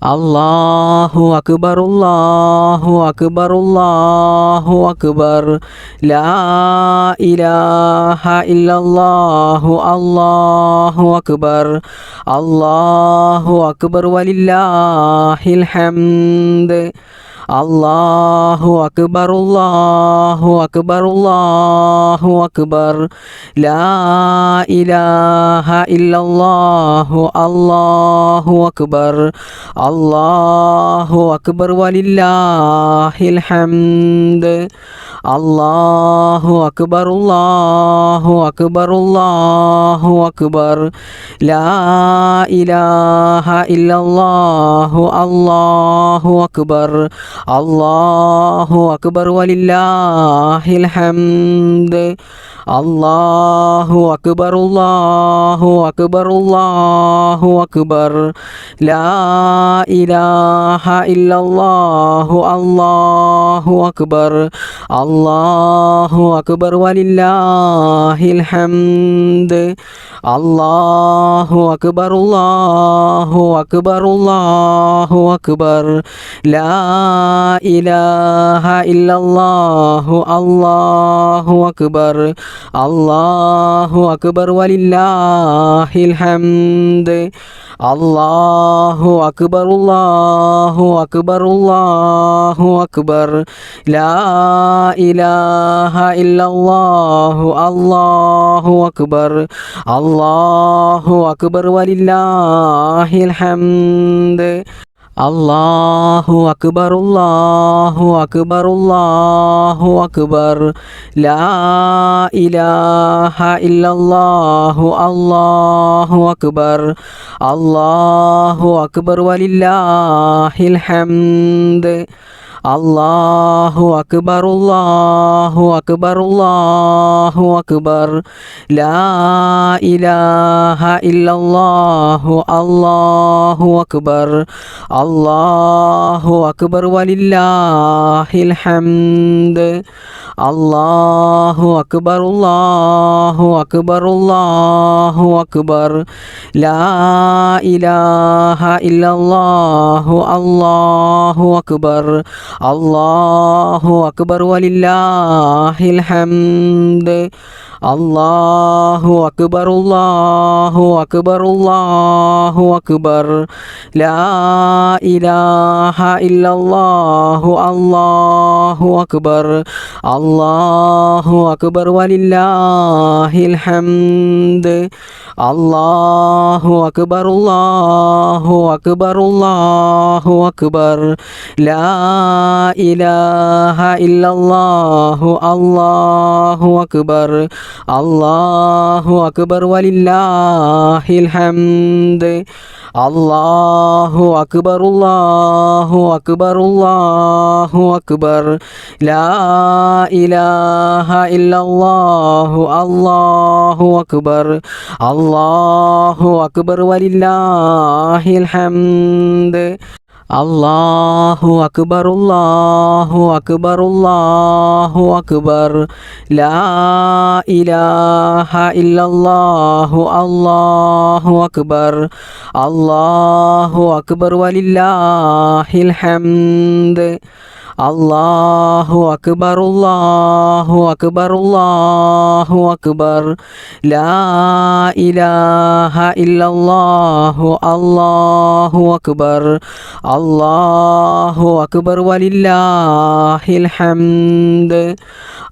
അല്ലാഹു അക്ബർ അല്ലാഹു അക്ബർ അല്ലാഹു അക്ബർ ലാ ഇലാഹ ഇല്ലല്ലാഹു അല്ലാഹു അക്ബർ അല്ലാഹു അക്ബർ വലില്ലാഹിൽ ഹംദ് അല്ലാഹു അക്ബർ അല്ലാഹു അക്ബർ അല്ലാഹു അക്ബർ ലാ ഇലാഹ ഇല്ലല്ലാഹു അല്ലാഹു അക്ബർ അല്ലാഹു അക്ബർ വലില്ലാഹിൽ ഹംദ് അല്ലാഹു അക്ബർ അല്ലാഹു അക്ബർ അല്ലാഹു അക്ബർ ലാ ഇലാഹ ഇല്ലല്ലാഹു അല്ലാഹു അക്ബർ അല്ലാഹു അക്ബർ വലില്ലാഹിൽ ഹംദ് അല്ലാഹു അക്ബർ അല്ലാഹു അക്ബർ അല്ലാഹു അക്ബർ ലാ ഇലാഹ ഇല്ലല്ലാഹു അല്ലാഹു അക്ബർ അല്ലാഹു അക്ബർ വലില്ലാഹിൽ ഹംദ് അല്ലാഹു അക്ബർ അല്ലാഹു അക്ബർ അല്ലാഹു അക്ബർ ലാ ഇലാഹ ഇല്ലല്ലാഹു അല്ലാഹു അക്ബർ അല്ലാഹു അക്ബർ വലില്ലാഹിൽ ഹംദ് അല്ലാഹു അക്ബർ അല്ലാഹു അക്ബർ അല്ലാഹു അക്ബർ ലാ ഇലാഹ ഇല്ലല്ലാഹു അല്ലാഹു അക്ബർ അല്ലാഹു അക്ബർ വലില്ലാഹിൽ ഹംദ് അല്ലാഹു അക്ബർ അല്ലാഹു അക്ബർ അല്ലാഹു അക്ബർ ലാ ഇലാഹ ഇല്ലല്ലാഹു അല്ലാഹു അക്ബർ അല്ലാഹു അക്ബർ വലില്ലാഹിൽ ഹംദ് അല്ലാഹു അക്ബർ അല്ലാഹു അക്ബർ അല്ലാഹു അക്ബർ ലാ ഇലാഹ ഇല്ലല്ലാഹു അല്ലാഹു അക്ബർ അല്ലാഹു അക്ബർ വലില്ലാഹിൽ ഹംദ് അല്ലാഹു അക്ബർ അല്ലാഹു അക്ബർ അല്ലാഹു അക്ബർ ലാ ഇലാഹ ഇല്ലല്ലാഹു അല്ലാഹു അക്ബർ അല്ലാഹു അക്ബർ വലില്ലാഹിൽ ഹംദ് അല്ലാഹു അക്ബർ അല്ലാഹു അക്ബർ അല്ലാഹു അക്ബർ ലാ ഇലാഹ ഇല്ലല്ലാഹു അല്ലാഹു അക്ബർ അല്ലാഹു അക്ബർ വലില്ലാഹിൽ ഹംദ് അല്ലാഹു അക്ബർ അല്ലാഹു അക്ബർ അല്ലാഹു അക്ബർ ലാ ഇലാഹ ഇല്ലല്ലാഹു അല്ലാഹു അക്ബർ അല്ലാഹു അക്ബർ വലില്ലാഹിൽ ഹംദ് അല്ലാഹു അക്ബർ അല്ലാഹു അക്ബർ അല്ലാഹു അക്ബർ ലാ ഇലാഹ ഇല്ലല്ലാഹു അല്ലാഹു അക്ബർ അല്ലാഹു അക്ബർ വലില്ലാഹിൽ ഹംദ് അല്ലാഹു അക്ബർ അല്ലാഹു അക്ബർ അല്ലാഹു അക്ബർ ലാ ഇലാഹ ഇല്ലല്ലാഹു അല്ലാഹു അക്ബർ അല്ലാഹു അക്ബർ വലില്ലാഹിൽ ഹംദ് അല്ലാഹു അക്ബർ അല്ലാഹു അക്ബർ അല്ലാഹു അക്ബർ ലാ ഇലാഹ ഇല്ലല്ലാഹു അല്ലാഹു അക്ബർ അല്ലാഹു അക്ബർ വലില്ലാഹിൽ ഹംദ്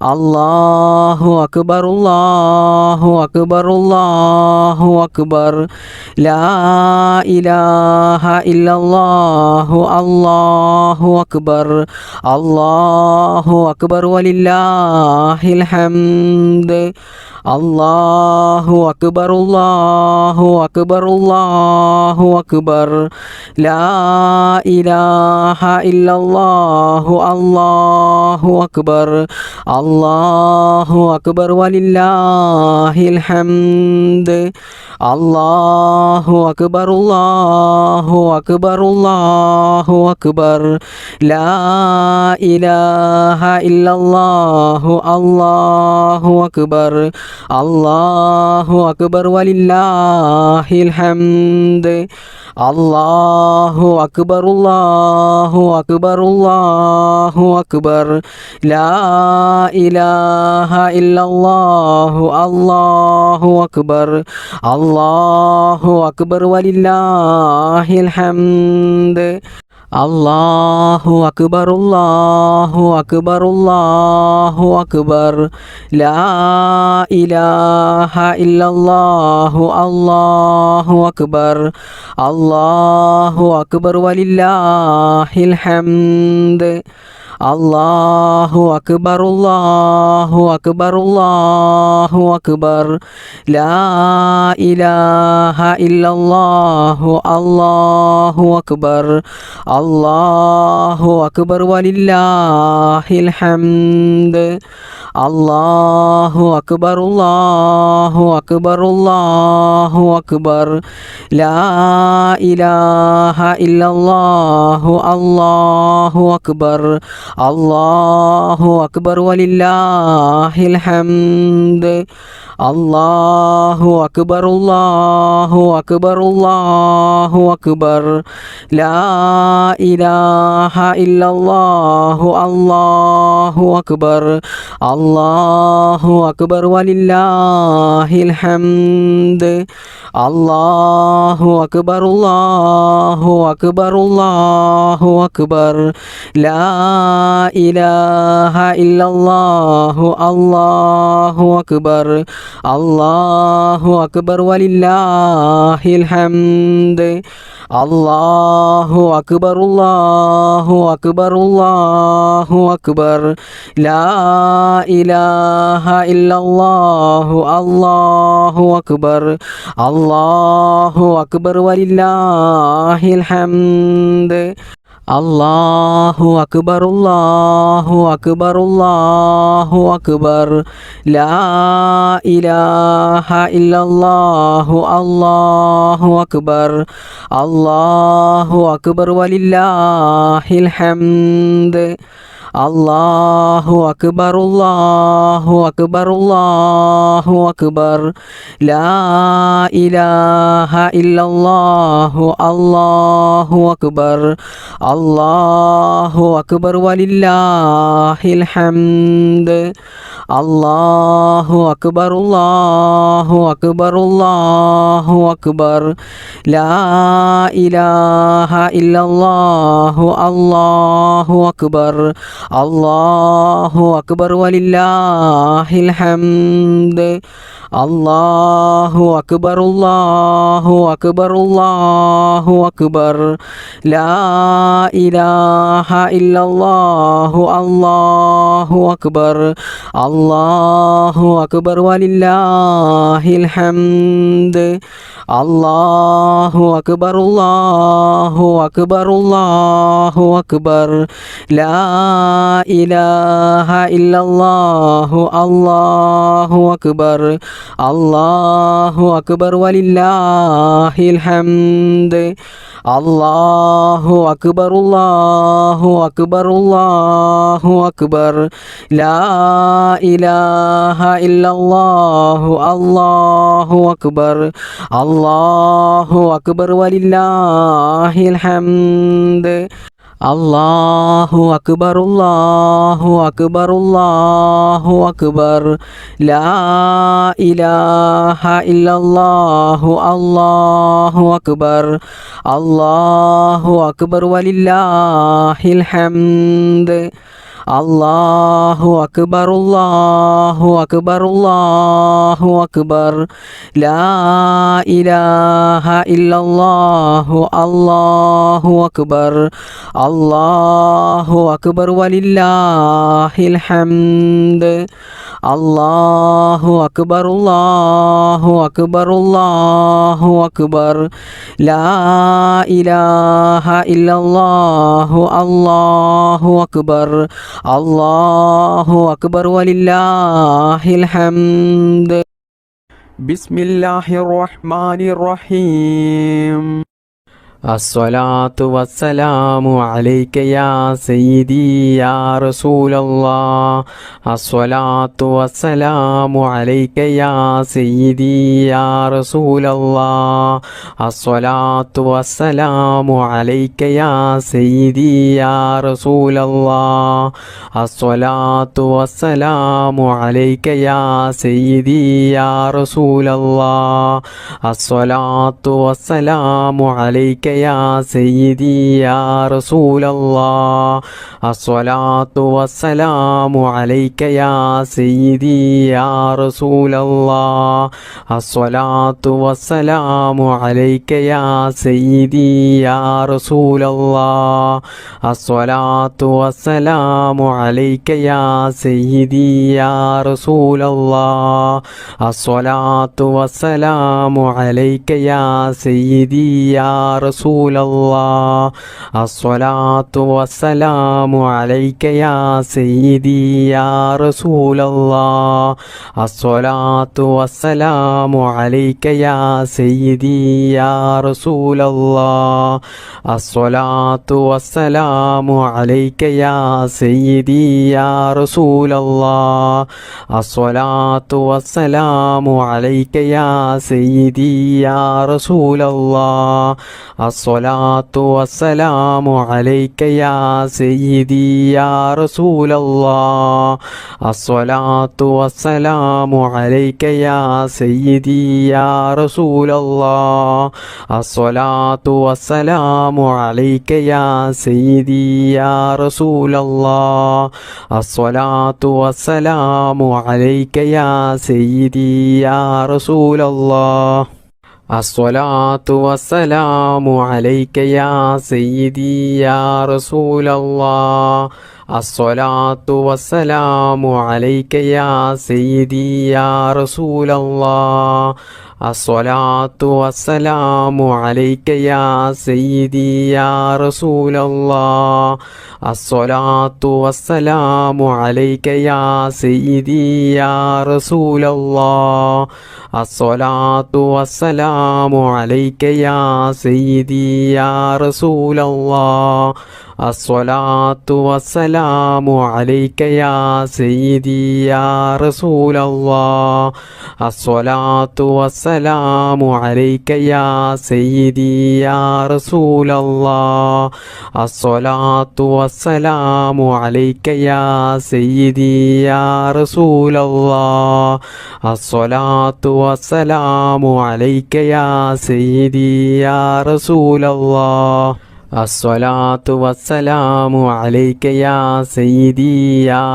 അല്ലാഹു അക്ബർ അല്ലാഹു അക്ബർ അല്ലാഹു അക്ബർ ലാ ഇലാഹ ഇല്ലല്ലാഹു അല്ലാഹു അക്ബർ അല്ലാഹു അക്ബർ വലില്ലാഹിൽ ഹംദ് അല്ലാഹു അക്ബർ അല്ലാഹു അക്ബർ അല്ലാഹു അക്ബർ ലാ ഇലാഹ ഇല്ലല്ലാഹു അല്ലാഹു അക്ബർ അല്ലാഹു അക്ബർ വലില്ലാഹിൽ ഹംദ് അല്ലാഹു അക്ബർ അല്ലാഹു അക്ബർ അല്ലാഹു അക്ബർ ലാ ഇലാഹ ഇല്ലല്ലാഹു അല്ലാഹു അക്ബർ അല്ലാഹു അക്ബർ വലില്ലാഹിൽ ഹംദ് അല്ലാഹു അക്ബർ അല്ലാഹു അക്ബർ അല്ലാഹു അക്ബർ ലാ ഇലാഹ ഇല്ലല്ലാഹു അല്ലാഹു അക്ബർ അല്ലാഹു അക്ബർ വലില്ലാഹിൽ ഹംദ് അല്ലാഹു അക്ബർ അല്ലാഹു അക്ബർ അല്ലാഹു അക്ബർ ലാ ഇലാഹ ഇല്ലല്ലാഹു അല്ലാഹു അക്ബർ അല്ലാഹു അക്ബർ വലില്ലാഹിൽ ഹംദ് അല്ലാഹു അക്ബർ അല്ലാഹു അക്ബർ അല്ലാഹു അക്ബർ ലാ ഇലാഹ ഇല്ലല്ലാഹു അല്ലാഹു അക്ബർ അല്ലാഹു അക്ബർ വലില്ലാഹിൽ ഹംദ് അല്ലാഹു അക്ബർ അല്ലാഹു അക്ബർ അല്ലാഹു അക്ബർ ലാ ഇലാഹ ഇല്ലല്ലാഹു അല്ലാഹു അക്ബർ അല്ലാഹു അക്ബർ വലില്ലാഹിൽ ഹംദ് അല്ലാഹു അക്ബർ അല്ലാഹു അക്ബർ അല്ലാഹു അക്ബർ ലാ ഇലാഹ ഇല്ലല്ലാഹു അല്ലാഹു അക്ബർ അല്ലാഹു അക്ബർ വലില്ലാഹിൽ ഹംദ് അല്ലാഹു അക്ബർ അല്ലാഹു അക്ബർ അല്ലാഹു അക്ബർ ലാ ഇലാഹ ഇല്ലല്ലാഹു അല്ലാഹു അക്ബർ അല്ലാഹു അക്ബർ വലില്ലാഹിൽ ഹംദ് അല്ലാഹു അക്ബർ അല്ലാഹു അക്ബർ അല്ലാഹു അക്ബർ ലാ ഇലാഹ ഇല്ലല്ലാഹു അല്ലാഹു അക്ബർ അല്ലാഹു അക്ബർ വലില്ലാഹിൽ ഹംദ് അല്ലാഹു അക്ബർ അല്ലാഹു അക്ബർ അല്ലാഹു അക്ബർ ലാ ഇലാഹ ഇല്ലല്ലാഹു അല്ലാഹു അക്ബർ അല്ലാഹു അക്ബർ വലില്ലാഹിൽ ഹംദ് അല്ലാഹു അക്ബർ അല്ലാഹു അക്ബർ അല്ലാഹു അക്ബർ ലാ ഇലാഹ ഇല്ലല്ലാഹു അല്ലാഹു അക്ബർ അല്ലാഹു അക്ബർ വലില്ലാഹിൽ ഹംദ് അല്ലാഹു അക്ബർ അല്ലാഹു അക്ബർ അല്ലാഹു അക്ബർ ലാ ഇലാഹ ഇല്ലല്ലാഹു അല്ലാഹു അക്ബർ അല്ലാഹു അക്ബർ വലില്ലാഹിൽ ഹംദ് അല്ലാഹു അക്ബർ അല്ലാഹു അക്ബർ അല്ലാഹു അക്ബർ ലാ ഇലാഹ ഇല്ലല്ലാഹു അല്ലാഹു അക്ബർ അല്ലാഹു അക്ബർ വലില്ലാഹിൽ ഹംദ് അല്ലാഹു അക്ബർ അല്ലാഹു അക്ബർ അല്ലാഹു അക്ബർ ലാ ഇലാഹ ഇല്ലല്ലാഹു അല്ലാഹു അക്ബർ അല്ലാഹു അക്ബർ വലില്ലാഹിൽ ഹംദ് അല്ലാഹു അക്ബർ അല്ലാഹു അക്ബർ അല്ലാഹു അക്ബർ ലാ ഇലാഹ ഇല്ലല്ലാഹു അല്ലാഹു അക്ബർ അല്ലാഹു അക്ബർ വലില്ലാഹിൽ ഹംദ് അല്ലാഹു അക്ബർ അല്ലാഹു അക്ബർ അല്ലാഹു അക്ബർ ലാ ഇലാഹ ഇല്ലല്ലാഹു അല്ലാഹു അക്ബർ അല്ലാഹു അക്ബർ വലില്ലാഹിൽ ഹംദ് അല്ലാഹു അക്ബർ അല്ലാഹു അക്ബർ അല്ലാഹു അക്ബർ ലാ ഇലാഹ ഇല്ലല്ലാഹു അല്ലാഹു അക്ബർ അല്ലാഹു അക്ബർ വലില്ലാഹിൽ ഹംദ് അല്ലാഹു അക്ബർ അല്ലാഹു അക്ബർ അല്ലാഹു അക്ബർ ലാ ഇലാഹ ഇല്ലല്ലാഹു അല്ലാഹു അക്ബർ അല്ലാഹു അക്ബർ വലില്ലാഹിൽ ഹംദ് ബിസ്മില്ലാഹിർ റഹ്മാനിർ റഹീം الصلاة والسلام عليك يا سيدي يا رسول الله. الصلاة والسلام عليك يا سيدي يا رسول الله. الصلاة والسلام عليك يا سيدي يا رسول الله. الصلاة والسلام عليك يا سيدي يا رسول الله. الصلاة والسلام عليك يا سيدي يا رسول الله. الصلاة والسلام عليك يا سيدي يا رسول الله. الصلاة والسلام عليك يا سيدي يا رسول الله. الصلاة والسلام عليك يا سيدي يا رسول الله. الصلاة والسلام عليك يا سيدي يا رسول الله. الصلاة والسلام عليك يا سيدي يا رسول الله. الصلاة والسلام عليك يا سيدي يا رسول الله. الصلاة والسلام عليك يا سيدي يا رسول الله. الصلاة والسلام عليك يا سيدي يا رسول الله. الصلاة والسلام عليك يا سيدي يا رسول الله. الصلاة والسلام عليك يا سيدي يا رسول الله. الصلاة والسلام عليك يا سيدي يا رسول الله. الصلاة والسلام عليك يا سيدي يا رسول الله. الصلاة والسلام عليك يا سيدي يا رسول الله. الصلاة والسلام عليك يا سيدي يا رسول الله. الصلاة والسلام عليك يا سيدي يا رسول الله. الصلاة والسلام عليك يا سيدي يا رسول الله. الصلاة والسلام عليك يا سيدي يا رسول الله. الصلاة والسلام عليك يا سيدي يا رسول الله. الصلاة والسلام عليك يا سيدي يا رسول الله. الصلاة والسلام عليك يا سيدي يا رسول الله. الصلاة والسلام عليك يا سيدي يا رسول الله. الصلاة والسلام عليك يا سيدي يا رسول الله. الصلاة والسلام عليك يا سيدي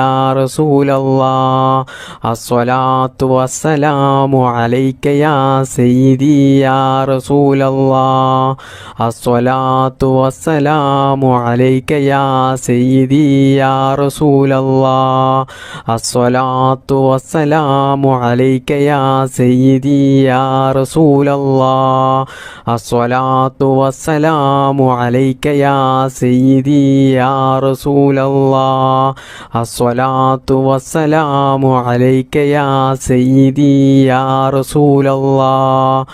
يا رسول الله. الصلاة والسلام عليك يا سيدي يا رسول الله. الصلاة والسلام عليك يا سيدي يا رسول الله. الصلاة والسلام عليك يا سيدي يا رسول الله. الصلاة والسلام عليك يا سيدي يا رسول الله. الصلاة والسلام عليك يا سيدي يا رسول الله.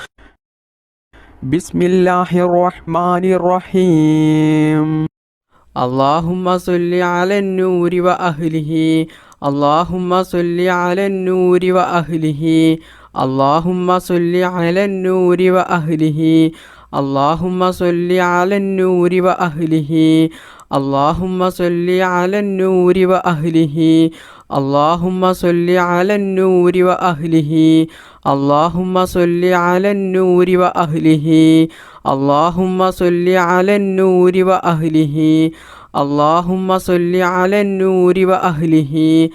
بسم الله الرحمن الرحيم. اللهم صل على النور وأهله. اللهم صل على النور وأهله. اللهم صل على النور وأهله. اللهم صل على النور وأهله. اللهم صل على النور وأهله. اللهم صل على النور وأهله. اللهم صل على النور وأهله. اللهم صل على النور وأهله. اللهم صل على النور وأهله.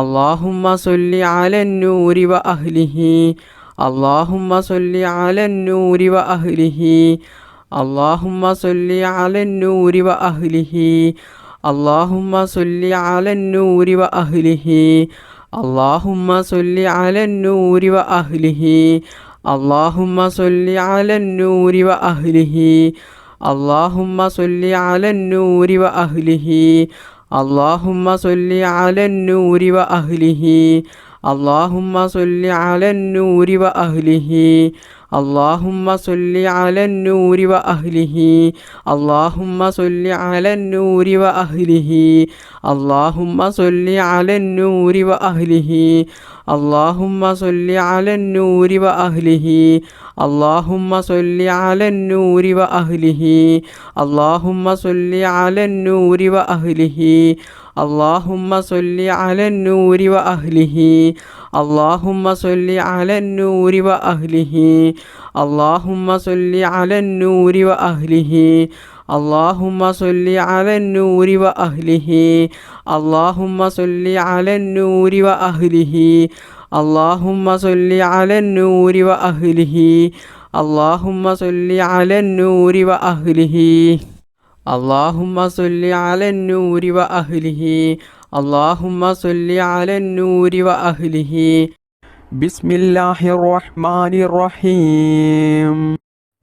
اللهم صل على النور وأهله. اللهم صل على النور وأهله. اللهم صل على النور وأهله. اللهم صل على النور وأهله. اللهم صل على النور وأهله. اللهم صل على النور وأهله. اللهم صل على النور وأهله. اللهم صل على النور وأهله. اللهم صل على النور وأهله اللهم صل على النور وأهله اللهم صل على النور وأهله اللهم صل على النور وأهله اللهم صل على النور وأهله اللهم صل على النور وأهله اللهم صل على النور وأهله اللهم صل على النور وأهله اللهم صل على النور وأهله اللهم صل على النور وأهله اللهم صل على النور وأهله اللهم صل على النور وأهله اللهم صل على النور وأهله اللهم صل على النور وأهله اللهم صل على النور وأهله اللهم صل على النور وأهله بسم الله الرحمن الرحيم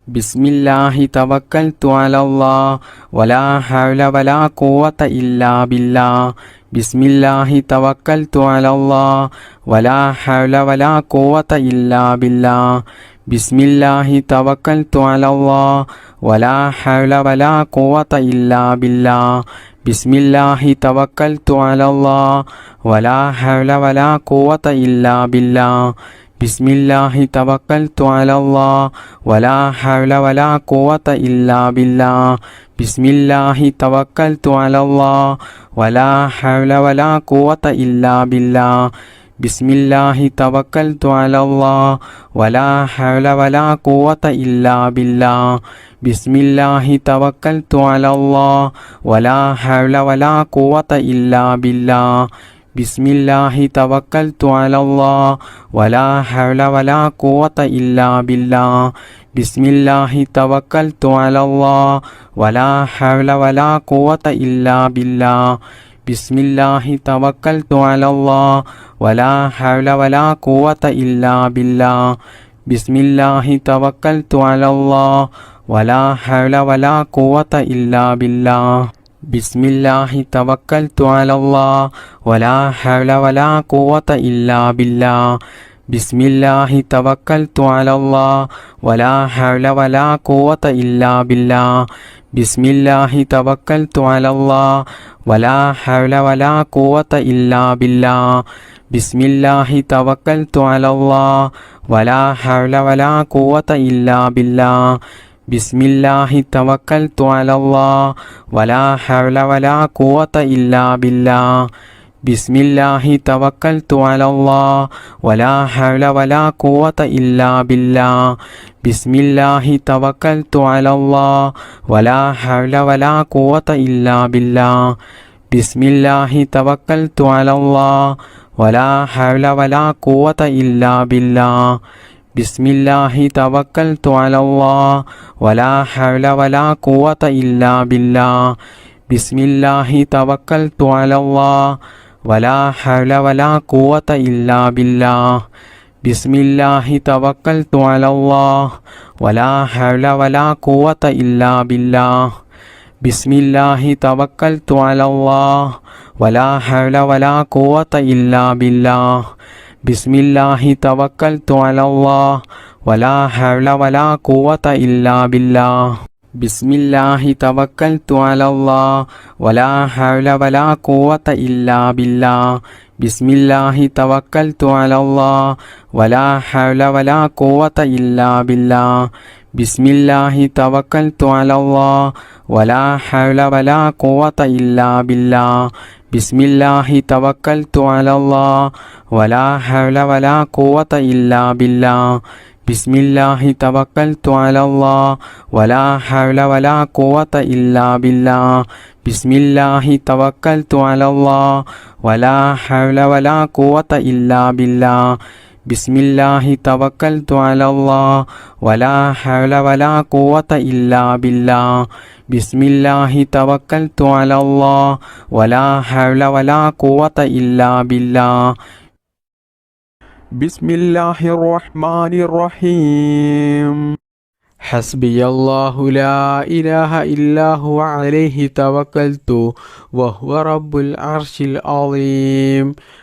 بسم الله توكلت على الله ولا حول ولا قوة إلا بالله بسم الله توكلت على الله ولا حول ولا قوة إلا بالله بسم الله توكلت على الله ولا حول ولا قوة إلا بالله بسم الله توكلت على الله ولا حول ولا قوة إلا بالله بسم الله توكلت على الله ولا حول ولا قوة إلا بالله بسم الله توكلت على الله ولا حول ولا قوة إلا بالله بسم الله توكلت على الله ولا حول ولا قوة إلا بالله بسم الله توكلت على الله ولا حول ولا قوة إلا بالله بسم الله توكلت على الله ولا حول ولا قوة إلا بالله بسم الله توكلت على الله ولا حول ولا قوة إلا بالله بسم الله توكلت على الله ولا حول ولا قوة إلا بالله بسم الله توكلت على الله ولا حول ولا قوة إلا بالله بسم الله توكلت على الله ولا حول ولا قوة إلا بالله بسم الله توكلت على الله ولا حول ولا قوة إلا بالله بسم الله توكلت على الله ولا حول ولا قوة إلا بالله بسم الله توكلت على الله ولا حول ولا قوة إلا بالله بسم الله توكلت على الله ولا حول ولا قوة إلا بالله بسم الله توكلت على الله ولا حول ولا قوة إلا بالله بسم الله توكلت على الله ولا حول ولا قوة إلا بالله بسم الله توكلت على الله ولا حول ولا قوة إلا بالله بسم الله توكلت على الله ولا حول ولا قوة إلا بالله بسم الله توكلت على الله ولا حول ولا قوة إلا بالله بسم الله توكلت على الله ولا حول ولا قوة إلا بالله بسم الله توكلت على الله ولا حول ولا قوة إلا بالله بسم الله توكلت على الله ولا حول ولا قوة إلا بالله بسم الله توكلت على الله ولا حول ولا قوة إلا بالله بسم الله توكلت على الله ولا حول ولا قوة إلا بالله بسم الله توكلت على الله ولا حول ولا قوة إلا بالله بسم الله توكلت على الله ولا حول ولا قوة إلا بالله بسم الله توكلت على الله ولا حول ولا قوة إلا بالله بسم الله توكلت على الله ولا حول ولا قوة إلا بالله بسم الله توكلت على الله ولا حول ولا قوة إلا بالله بسم الله توكلت على الله ولا حول ولا قوة إلا بالله بسم الله الرحمن الرحيم حسبي الله لا إله إلا هو عليه توكلت وهو رب العرش العظيم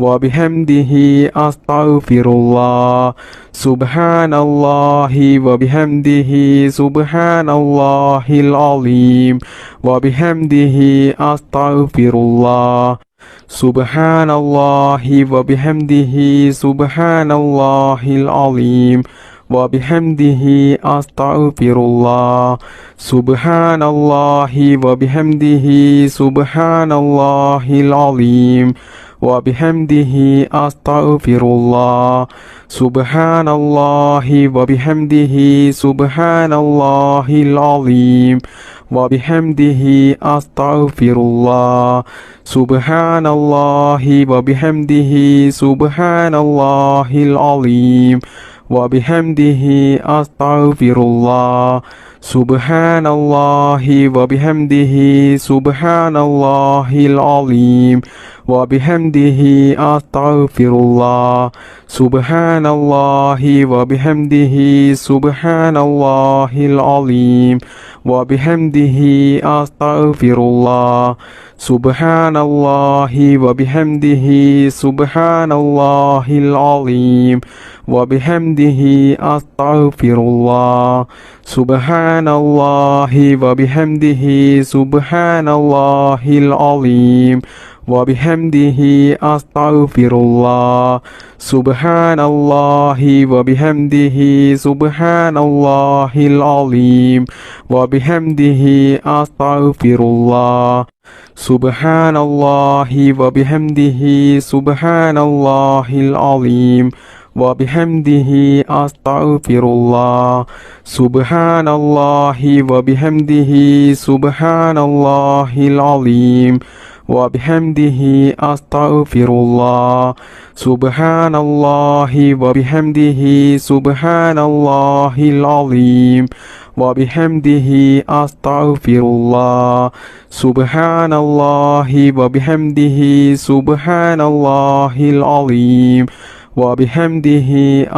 وبحمده أستغفر الله سبحان الله وبحمده سبحان الله العظيم وبحمده أستغفر الله سبحان الله وبحمده سبحان الله العظيم وبحمده أستغفر الله سبحان الله وبحمده سبحان الله العظيم وبحمده أستغفر الله سبحان الله وبحمده سبحان الله العظيم وبحمده أستغفر الله سبحان الله وبحمده سبحان الله العظيم وبحمده أستغفر الله سبحان الله وبحمده سبحان الله العظيم وبحمده أستغفر الله سبحان الله وبحمده سبحان الله العظيم وبحمده أستغفر الله سبحان الله وبحمده سبحان الله العظيم وبحمده أستغفر الله سبحان الله وبحمده سبحان الله العظيم وبحمده أستغفر الله سبحان الله وبحمده سبحان الله العظيم وبحمده أستغفر الله سبحان الله وبحمده سبحان الله العظيم وبحمده أستغفر الله سبحان الله وبحمده سبحان الله العظيم وبحمده أستغفر الله سبحان الله وبحمده سبحان الله العظيم وبحمده أستغفر الله سبحان الله وبحمده سبحان الله العظيم وبحمده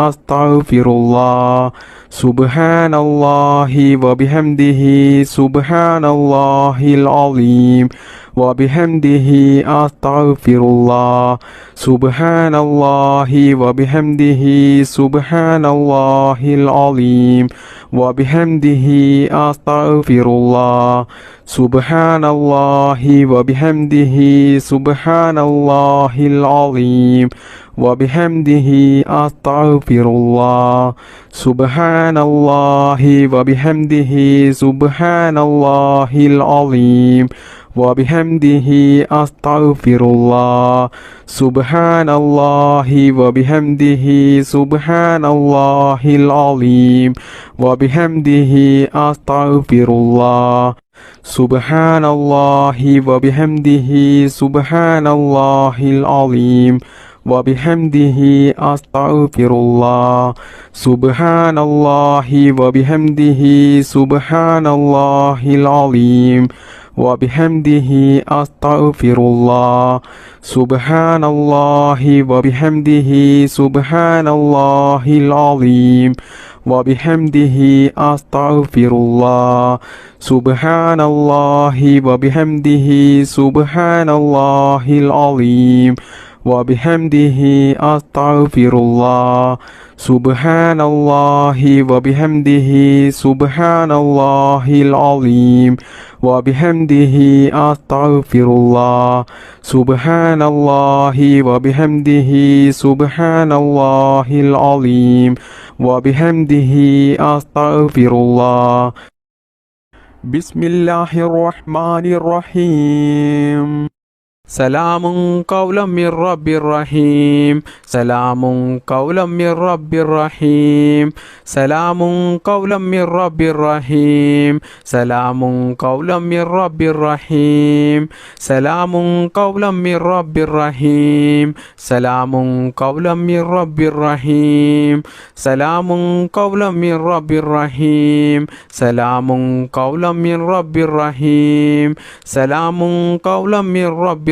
أستغفر الله سبحان الله وبحمده سبحان الله العظيم وبحمده أستغفر الله سبحان الله وبحمده سبحان الله العظيم وبحمده أستغفر الله سبحان الله وبحمده سبحان الله العظيم وبحمده أستغفر الله سبحان الله وبحمده سبحان الله العظيم وبحمده أستغفر الله سبحان الله وبحمده سبحان الله العظيم وبحمده أستغفر الله سبحان الله وبحمده سبحان الله العظيم وبحمده أستغفر الله سبحان الله وبحمده سبحان الله العظيم وبحمده أستغفر الله سبحان الله وبحمده سبحان الله العظيم وبحمده أستغفر الله سبحان الله وبحمده سبحان الله العظيم وبحمده أستغفر الله سبحان الله وبحمده سبحان الله العظيم وبحمده أستغفر الله سبحان الله وبحمده سبحان الله العظيم وبحمده أستغفر الله بسم الله الرحمن الرحيم سلام قولا من رب رحيم سلام قولا من رب رحيم سلام قولا من رب رحيم سلام قولا من رب رحيم سلام قولا من رب رحيم سلام قولا من رب رحيم سلام قولا من رب رحيم سلام قولا من رب رحيم سلام قولا من رب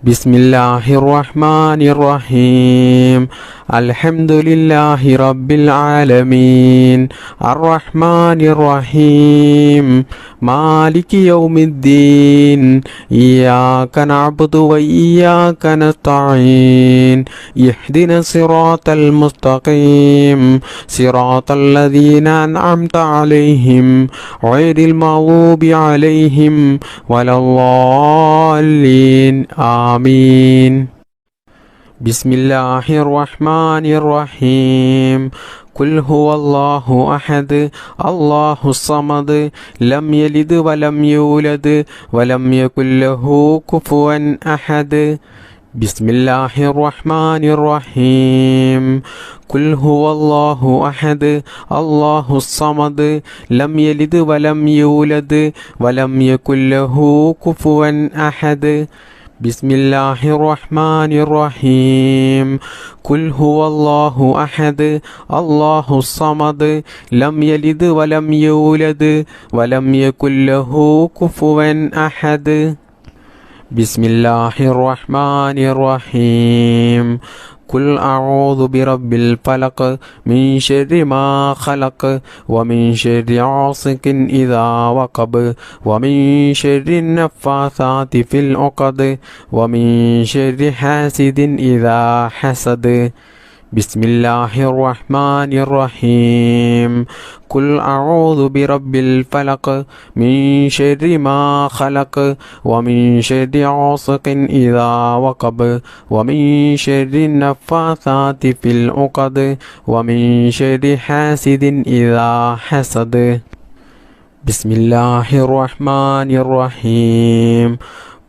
بسم الله الرحمن الرحيم الحمد لله رب العالمين الرحمن الرحيم مالك يوم الدين إياك نعبد وإياك نستعين اهدنا الصراط المستقيم صراط الذين أنعمت عليهم غير المغضوب عليهم ولا الضالين آمين بسم الله الرحمن الرحيم قل هو الله أحد الله الصمد لم يلد ولم يولد ولم يكن له كفوا أحد بسم الله الرحمن الرحيم قل هو الله أحد الله الصمد لم يلد ولم يولد ولم يكن له كفوا أحد بسم الله الرحمن الرحيم قل هو الله أحد الله الصمد لم يلد ولم يولد ولم يكن له كفوا أحد بسم الله الرحمن الرحيم قل أعوذ برب الفلق من شر ما خلق ومن شر غاسق إذا وقب ومن شر النفاثات في العقد ومن شر حاسد إذا حسد بسم الله الرحمن الرحيم قل أعوذ برب الفلق من شر ما خلق ومن شر غاسق إذا وقب ومن شر النفاثات في العقد ومن شر حاسد إذا حسد بسم الله الرحمن الرحيم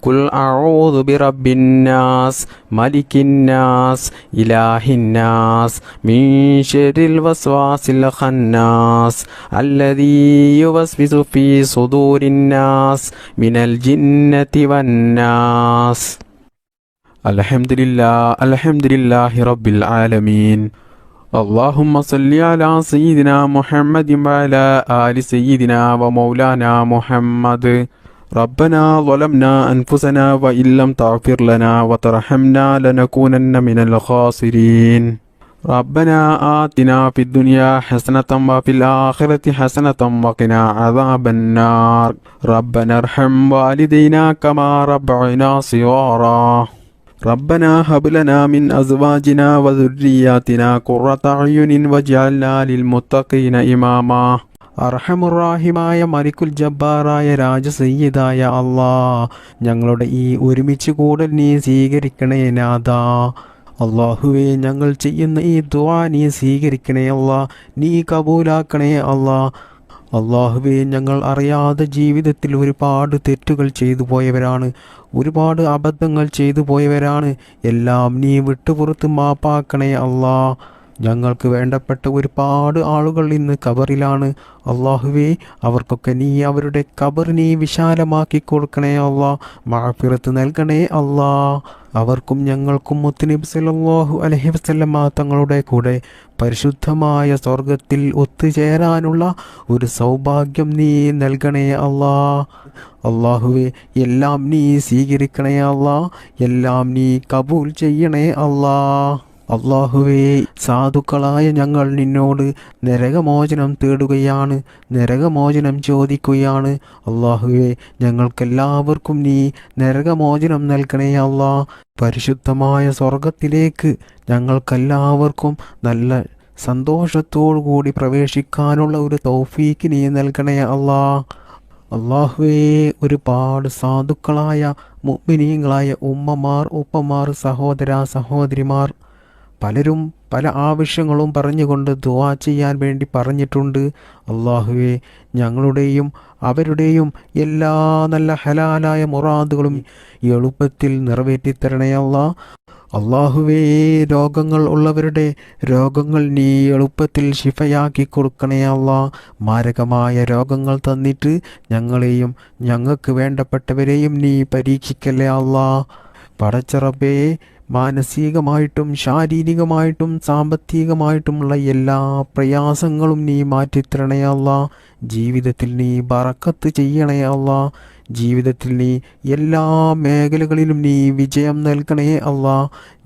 قل أعوذ برب الناس ملك الناس إله الناس من شر الوسواس الخناس الذي يوسوس في صدور الناس من الجنة والناس الحمد لله رب العالمين اللهم صل على سيدنا محمد وعلى آل سيدنا ومولانا محمد ربنا ظلمنا أنفسنا وإن لم تغفر لنا وترحمنا لنكونن من الخاسرين ربنا آتنا في الدنيا حسنة وفي الآخرة حسنة وقنا عذاب النار ربنا ارحم والدينا كما ربعنا صغارا ربنا هب لنا من أزواجنا وذرياتنا قرة أعين واجعلنا للمتقين إماما അർഹമുറാഹിമായ മലിക്കുൽ ജബ്ബാറായ രാജസയ്യിദായ അല്ലാ, ഞങ്ങളുടെ ഈ ഒരുമിച്ച് കൂടൽ നീ സ്വീകരിക്കണേ നാഥാ. അള്ളാഹുവേ, ഞങ്ങൾ ചെയ്യുന്ന ഈ ദുആ നീ സ്വീകരിക്കണേ അല്ലാ, നീ കബൂലാക്കണേ അല്ലാ. അള്ളാഹുവേ, ഞങ്ങൾ അറിയാതെ ജീവിതത്തിൽ ഒരുപാട് തെറ്റുകൾ ചെയ്തു പോയവരാണ്, ഒരുപാട് അബദ്ധങ്ങൾ ചെയ്തു പോയവരാണ്. എല്ലാം നീ വിട്ടുപുറത്ത് മാപ്പാക്കണേ അല്ലാ. ഞങ്ങൾക്ക് വേണ്ടപ്പെട്ട ഒരുപാട് ആളുകൾ ഇന്ന് ഖബറിലാണ്. അള്ളാഹുവേ, അവർക്കൊക്കെ നീ അവരുടെ ഖബർ നീ വിശാലമാക്കി കൊടുക്കണേ അല്ലാ, മഗ്ഫിറത്ത് നൽകണേ അല്ലാ. അവർക്കും ഞങ്ങൾക്കും മുത്തുനബി സല്ലല്ലാഹു അലൈഹി വസല്ലമ തങ്ങളുടെ കൂടെ പരിശുദ്ധമായ സ്വർഗത്തിൽ ഒത്തുചേരാനുള്ള ഒരു സൗഭാഗ്യം നീ നൽകണേ അല്ലാ. അള്ളാഹുവേ, എല്ലാം നീ സ്വീകരിക്കണേ അല്ലാ, എല്ലാം നീ കബൂൽ ചെയ്യണേ അല്ലാ. അള്ളാഹുവേ, സാധുക്കളായ ഞങ്ങൾ നിന്നോട് നരകമോചനം തേടുകയാണ്, നരകമോചനം ചോദിക്കുകയാണ്. അള്ളാഹുവേ, ഞങ്ങൾക്കെല്ലാവർക്കും നീ നരകമോചനം നൽകണേ അല്ലാ. പരിശുദ്ധമായ സ്വർഗത്തിലേക്ക് ഞങ്ങൾക്കെല്ലാവർക്കും നല്ല സന്തോഷത്തോടു കൂടി പ്രവേശിക്കാനുള്ള ഒരു തൗഫീക്ക് നീ നൽകണേ അല്ലാ. അള്ളാഹുവേ, ഒരുപാട് സാധുക്കളായ മുഅ്മിനീങ്ങളായ ഉമ്മമാർ, ഉപ്പമാർ, സഹോദര സഹോദരിമാർ പലരും പല ആവശ്യങ്ങളും പറഞ്ഞുകൊണ്ട് ദുആ ചെയ്യാൻ വേണ്ടി പറഞ്ഞിട്ടുണ്ട്. അള്ളാഹുവേ, ഞങ്ങളുടെയും അവരുടെയും എല്ലാ നല്ല ഹലാലായ മുറാദുകളും എളുപ്പത്തിൽ നിറവേറ്റിത്തരണേ അല്ലാ. അള്ളാഹുവേ, രോഗങ്ങൾ ഉള്ളവരുടെ രോഗങ്ങൾ നീ എളുപ്പത്തിൽ ശിഫയാക്കി കൊടുക്കണേ അല്ലാ. മാരകമായ രോഗങ്ങൾ തന്നിട്ട് ഞങ്ങളെയും ഞങ്ങൾക്ക് വേണ്ടപ്പെട്ടവരെയും നീ പരീക്ഷിക്കല്ലേ അല്ലാ. പടച്ച റബ്ബേ, മാനസികമായിട്ടും ശാരീരികമായിട്ടും സാമ്പത്തികമായിട്ടുമുള്ള എല്ലാ പ്രയാസങ്ങളും നീ മാറ്റിത്തരണേ അല്ലാ. ജീവിതത്തിൽ നീ ബറക്കത്ത് ചെയ്യണേ അല്ലാ. ജീവിതത്തിൽ നീ എല്ലാ മേഖലകളിലും നീ വിജയം നൽകണേ അല്ലാ.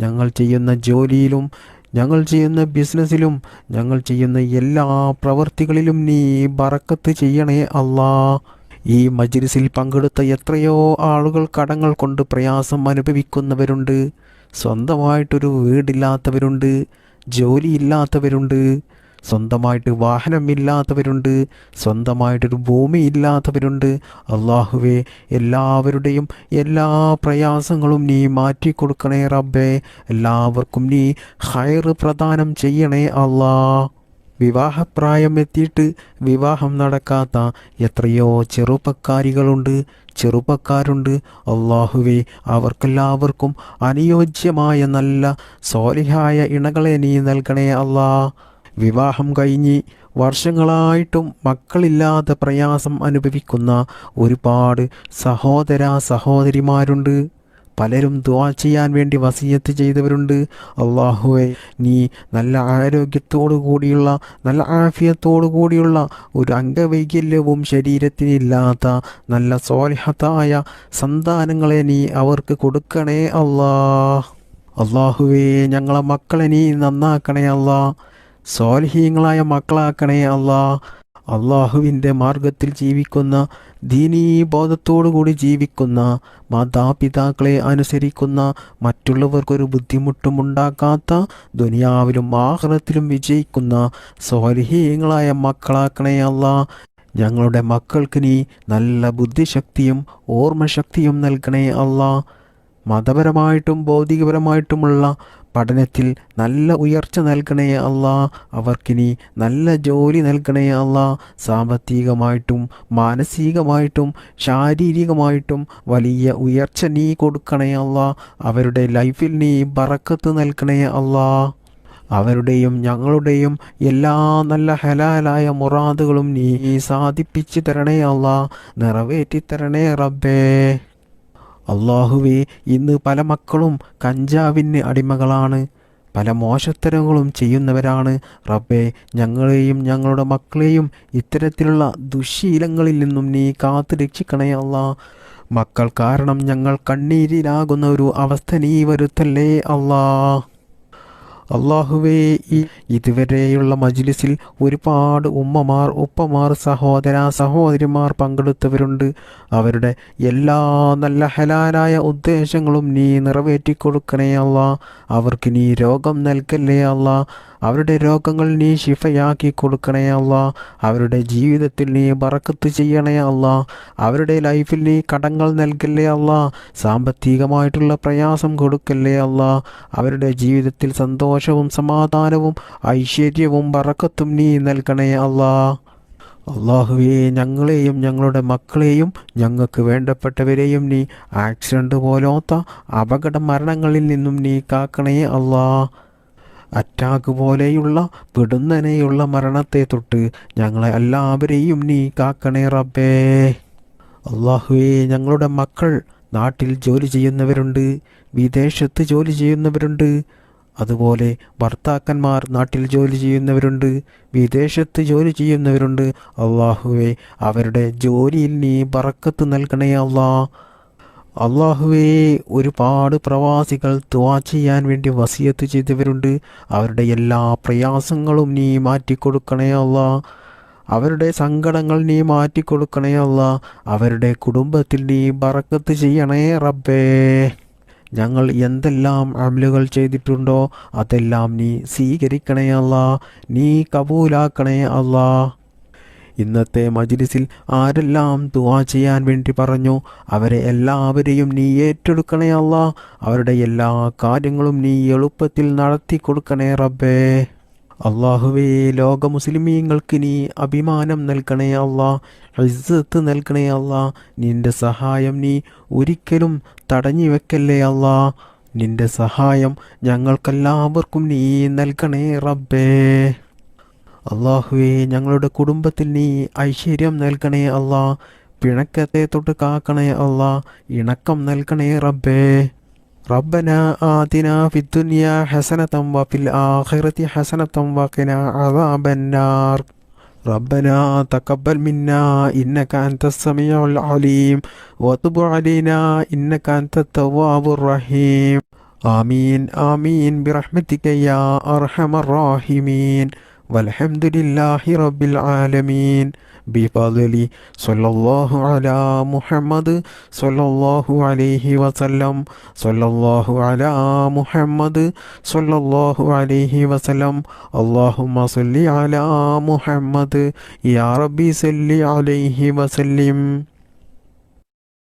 ഞങ്ങൾ ചെയ്യുന്ന ജോലിയിലും ഞങ്ങൾ ചെയ്യുന്ന ബിസിനസ്സിലും ഞങ്ങൾ ചെയ്യുന്ന എല്ലാ പ്രവൃത്തികളിലും നീ ബറക്കത്ത് ചെയ്യണേ അല്ലാ. ഈ മജ്‌ലിസിൽ പങ്കെടുത്ത എത്രയോ ആളുകൾ കടങ്ങൾ കൊണ്ട് പ്രയാസം അനുഭവിക്കുന്നവരുണ്ട്. സ്വന്തമായിട്ടൊരു വീടില്ലാത്തവരുണ്ട്, ജോലിയില്ലാത്തവരുണ്ട്, സ്വന്തമായിട്ട് വാഹനമില്ലാത്തവരുണ്ട്, സ്വന്തമായിട്ടൊരു ഭൂമി ഇല്ലാത്തവരുണ്ട്. അള്ളാഹുവേ, എല്ലാവരുടെയും എല്ലാ പ്രയാസങ്ങളും നീ മാറ്റിക്കൊടുക്കണേ റബ്ബേ. എല്ലാവർക്കും നീ ഖൈർ പ്രദാനം ചെയ്യണേ അല്ലാ. വിവാഹപ്രായം എത്തിയിട്ട് വിവാഹം നടക്കാത്ത എത്രയോ ചെറുപ്പക്കാരുണ്ട്. അള്ളാഹുവേ, അവർക്കെല്ലാവർക്കും അനുയോജ്യമായ നല്ല സ്വാലിഹായ ഇണകളെ നീ നൽകണേ അല്ലാ. വിവാഹം കഴിഞ്ഞ് വർഷങ്ങളായിട്ടും മക്കളില്ലാതെ പ്രയാസം അനുഭവിക്കുന്ന ഒരുപാട് സഹോദരിമാരുണ്ട്. പലരും ദുആ ചെയ്യാൻ വേണ്ടി വസിയത്ത് ചെയ്തവരുണ്ട്. അള്ളാഹുവേ, നീ നല്ല ആരോഗ്യത്തോടു കൂടിയുള്ള നല്ല ആഫിയത്തോടു കൂടിയുള്ള ഒരു അംഗവൈകല്യവും ശരീരത്തിനില്ലാത്ത നല്ല സ്വാലിഹത്തായ സന്താനങ്ങളെ നീ അവർക്ക് കൊടുക്കണേ അല്ലാ. അള്ളാഹുവേ, ഞങ്ങളെ മക്കളെ നീ നന്നാക്കണേ അല്ലാ. സ്വാലിഹീങ്ങളായ മക്കളാക്കണേ അല്ലാ. അള്ളാഹുവിൻ്റെ മാർഗത്തിൽ ജീവിക്കുന്ന, ദീനീ ബോധത്തോടുകൂടി ജീവിക്കുന്ന, മാതാപിതാക്കളെ അനുസരിക്കുന്ന, മറ്റുള്ളവർക്കൊരു ബുദ്ധിമുട്ടും ഉണ്ടാക്കാത്ത, ദുനിയാവിലും ആഖിറത്തിലും വിജയിക്കുന്ന സ്വാലിഹീങ്ങളായ മക്കളാക്കണേ അല്ലാ. ഞങ്ങളുടെ മക്കൾക്ക് നീ നല്ല ബുദ്ധിശക്തിയും ഓർമ്മശക്തിയും നൽകണേ അല്ലാ. മതപരമായിട്ടും ഭൗതികപരമായിട്ടുമുള്ള പഠനത്തിൽ നല്ല ഉയർച്ച നൽകണേ അല്ലാ. അവർക്കിനി നല്ല ജോലി നൽകണേ അല്ലാ. സാമ്പത്തികമായിട്ടും മാനസികമായിട്ടും ശാരീരികമായിട്ടും വലിയ ഉയർച്ച നീ കൊടുക്കണേ അല്ലാ. അവരുടെ ലൈഫിൽ നീ ബറക്കത്ത് നൽകണേ അല്ലാ. അവരുടെയും ഞങ്ങളുടെയും എല്ലാ നല്ല ഹലാലായ മുറാദുകളും നീ സാധിപ്പിച്ചു തരണേ അല്ലാ. നിറവേറ്റി തരണേ റബ്ബേ. അള്ളാഹുവേ, ഇന്ന് പല മക്കളും കഞ്ചാവിന് അടിമകളാണ്, പല മോശത്തരങ്ങളും ചെയ്യുന്നവരാണ്. റബ്ബേ, ഞങ്ങളെയും ഞങ്ങളുടെ മക്കളെയും ഇത്തരത്തിലുള്ള ദുശ്ശീലങ്ങളിൽ നിന്നും നീ കാത്തു രക്ഷിക്കണേ അല്ലാ. മക്കൾ കാരണം ഞങ്ങൾ കണ്ണീരിലാകുന്ന ഒരു അവസ്ഥ നീ വരുത്തല്ലേ അല്ലാ. അള്ളാഹുവേ, ഇതുവരെയുള്ള മജ്‌ലിസിൽ ഒരുപാട് ഉമ്മമാർ, ഉപ്പമാർ, സഹോദരിമാർ പങ്കെടുത്തവരുണ്ട്. അവരുടെ എല്ലാ നല്ല ഹലാലായ ഉദ്ദേശങ്ങളും നീ നിറവേറ്റിക്കൊടുക്കണേ അല്ലാ. അവർക്ക് നീ രോഗം നൽകല്ലേ അല്ലാ. അവരുടെ രോഗങ്ങൾ നീ ശിഫയാക്കി കൊടുക്കണേ അല്ലാ. അവരുടെ ജീവിതത്തിൽ നീ ബറക്കത്ത് ചെയ്യണേ അല്ലാ. അവരുടെ ലൈഫിൽ നീ കടങ്ങൾ നൽകല്ലേ അല്ലാ. സാമ്പത്തികമായിട്ടുള്ള പ്രയാസം കൊടുക്കല്ലേ അല്ലാ. അവരുടെ ജീവിതത്തിൽ സന്തോഷവും സമാധാനവും ഐശ്വര്യവും ബറക്കത്തും നീ നൽകണേ അല്ലാ. അള്ളാഹുവേ, ഞങ്ങളെയും ഞങ്ങളുടെ മക്കളെയും ഞങ്ങൾക്ക് വേണ്ടപ്പെട്ടവരെയും നീ ആക്സിഡൻറ്റ് പോലത്തെ അപകട മരണങ്ങളിൽ നിന്നും നീ കാക്കണേ അല്ലാ. അറ്റാക്ക് പോലെയുള്ള പെടുന്നനെയുള്ള മരണത്തെ തൊട്ട് ഞങ്ങളെ എല്ലാവരെയും നീ കാക്കണേ റബ്ബേ. അള്ളാഹുവേ, ഞങ്ങളുടെ മക്കൾ നാട്ടിൽ ജോലി ചെയ്യുന്നവരുണ്ട്, വിദേശത്ത് ജോലി ചെയ്യുന്നവരുണ്ട്. അതുപോലെ ഭർത്താക്കന്മാർ നാട്ടിൽ ജോലി ചെയ്യുന്നവരുണ്ട്, വിദേശത്ത് ജോലി ചെയ്യുന്നവരുണ്ട്. അള്ളാഹുവേ, അവരുടെ ജോലിയിൽ നീ ബറക്കത്ത് നൽകണേ അല്ലാ. അള്ളാഹുവേ, ഒരുപാട് പ്രവാസികൾ ദുആ ചെയ്യാൻ വേണ്ടി വസിയത്ത് ചെയ്തവരുണ്ട്. അവരുടെ എല്ലാ പ്രയാസങ്ങളും നീ മാറ്റിക്കൊടുക്കണേ അല്ലാ. അവരുടെ സങ്കടങ്ങൾ നീ മാറ്റിക്കൊടുക്കണേ അല്ലാ. അവരുടെ കുടുംബത്തിൽ നീ ബറക്കത്ത് ചെയ്യണേ റബ്ബേ. ഞങ്ങൾ എന്തെല്ലാം അമലുകൾ ചെയ്തിട്ടുണ്ടോ അതെല്ലാം നീ സ്വീകരിക്കണേ അല്ലാ. നീ കബൂലാക്കണേ അല്ലാ. ഇന്നത്തെ മജ്‌ലിസിൽ ആരെല്ലാം ദുആ ചെയ്യാൻ വേണ്ടി പറഞ്ഞു അവരെ എല്ലാവരെയും നീ ഏറ്റെടുക്കണേ അല്ലാ. അവരുടെ എല്ലാ കാര്യങ്ങളും നീ എളുപ്പത്തിൽ നടത്തി കൊടുക്കണേ റബ്ബേ. അള്ളാഹുവേ, ലോക മുസ്ലിമീങ്ങൾക്ക് നീ അഭിമാനം നൽകണേ അല്ലാ, ഇസ്സത്ത് നൽകണേ അല്ലാ. നിന്റെ സഹായം നീ ഒരിക്കലും തടഞ്ഞു വെക്കല്ലേ അല്ലാ. നിന്റെ സഹായം ഞങ്ങൾക്കെല്ലാവർക്കും നീ നൽകണേ റബ്ബേ. അള്ളാഹുവേ, ഞങ്ങളുടെ കുടുംബത്തിൽ നീ ഐശ്വര്യം നൽകണേ അല്ലാ. പിണക്കത്തെ തൊട്ട് കാക്കണേ അല്ലാ. ഇണക്കം നൽകണേ റബ്ബേ. റബ്ബന ആതിന ഫിദ്ദുനിയ ഹസനതം വഫിൽ ആഖിറതി ഹസനതം വഖിന അദാബന്നാർ. ربنا تقبل منا إنك أنت السميع العليم وتب علينا إنك أنت التواب الرحيم آمين آمين برحمتك يا أرحم الراحمين والحمد لله رب العالمين بفضل صلى الله على محمد صلى الله عليه وسلم صلى الله على محمد صلى الله عليه وسلم اللهم صل على محمد يا ربي صل عليه وسلم